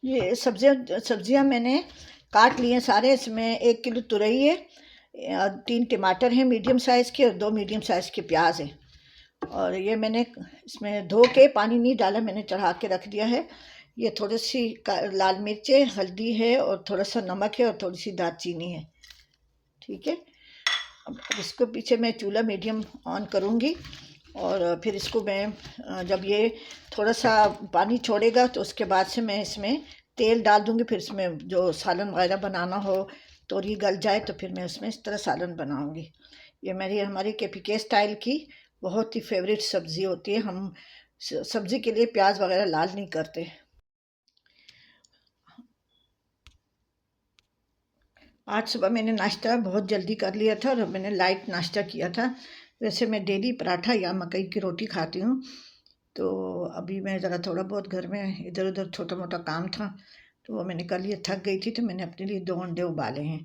ये सब्जियां मैंने काट लिए सारे। इसमें 1 किलो तुरई है, 3 टमाटर हैं मीडियम साइज़ के, और 2 मीडियम साइज़ के प्याज हैं। और ये मैंने इसमें धो के, पानी नहीं डाला, मैंने चढ़ा के रख दिया है। ये थोड़ी सी लाल मिर्चें, हल्दी है, और थोड़ा सा नमक है, और थोड़ी सी दालचीनी है। ठीक है, अब इसको पीछे मैं चूल्हा मीडियम ऑन करूँगी, और फिर इसको मैं जब ये थोड़ा सा पानी छोड़ेगा तो उसके बाद से मैं इसमें तेल डाल दूँगी। फिर इसमें जो सालन वगैरह बनाना हो, तो ये गल जाए तो फिर मैं उसमें इस तरह सालन बनाऊँगी। ये हमारी केपीके स्टाइल की बहुत ही फेवरेट सब्ज़ी होती है। हम सब्ज़ी के लिए प्याज वगैरह लाल नहीं करते। आज सुबह मैंने नाश्ता बहुत जल्दी कर लिया था, और मैंने लाइट नाश्ता किया था। वैसे मैं डेली पराठा या मकई की रोटी खाती हूँ। तो अभी मैं ज़रा थोड़ा बहुत घर में इधर उधर छोटा मोटा काम था, तो वो मैंने कर लिया। थक गई थी तो मैंने अपने लिए 2 अंडे उबाले हैं।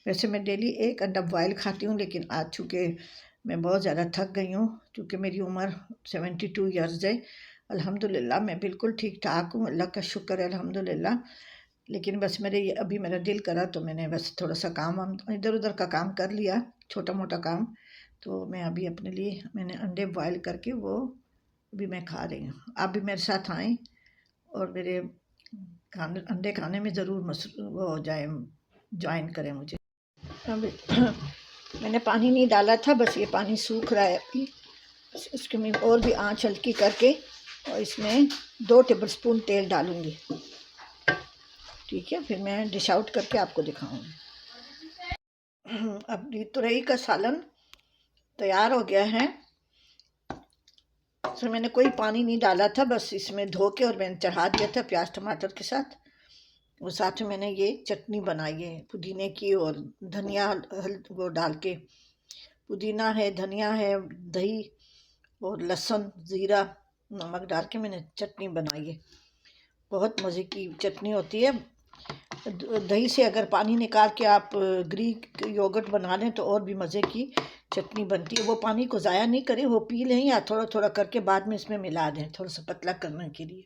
वैसे मैं डेली 1 अंडा बॉयल खाती हूँ, लेकिन आज चूँकि मैं बहुत ज़्यादा थक गई हूँ, क्योंकि मेरी उम्र 72 ईयर्स है। अल्हम्दुलिल्लाह मैं बिल्कुल ठीक ठाक हूँ, अल्लाह का शुक्र है अल्हम्दुलिल्लाह। लेकिन बस अभी मेरा दिल करा तो मैंने बस थोड़ा सा काम इधर उधर का काम कर लिया, छोटा मोटा काम। तो मैं अभी अपने लिए मैंने अंडे बॉयल करके वो अभी मैं खा रही हूँ। आप भी मेरे साथ आएँ, और मेरे अंडे खाने में ज़रूर वो हो जाए, ज्वाइन करें मुझे। अभी मैंने पानी नहीं डाला था, बस ये पानी सूख रहा है अभी। इसके मैं और भी आँच हल्की करके, और इसमें 2 टेबलस्पून तेल डालूँगी। ठीक है, फिर मैं डिश आउट करके आपको दिखाऊंगी। अब ये तुरई का सालन तैयार हो गया है। इसमें मैंने कोई पानी नहीं डाला था, बस इसमें धो के और मैंने चढ़ा दिया था प्याज टमाटर के साथ। और साथ में मैंने ये चटनी बनाई है पुदीने की, और धनिया वो डाल के, पुदीना है, धनिया है, दही और लहसुन ज़ीरा नमक डाल के मैंने चटनी बनाई है। बहुत मज़े की चटनी होती है। दही से अगर पानी निकाल के आप ग्रीक योगर्ट बना लें तो और भी मज़े की चटनी बनती है। वो पानी को ज़ाया नहीं करें, वो पी लें, या थोड़ा थोड़ा करके बाद में इसमें मिला दें, थोड़ा सा पतला करने के लिए।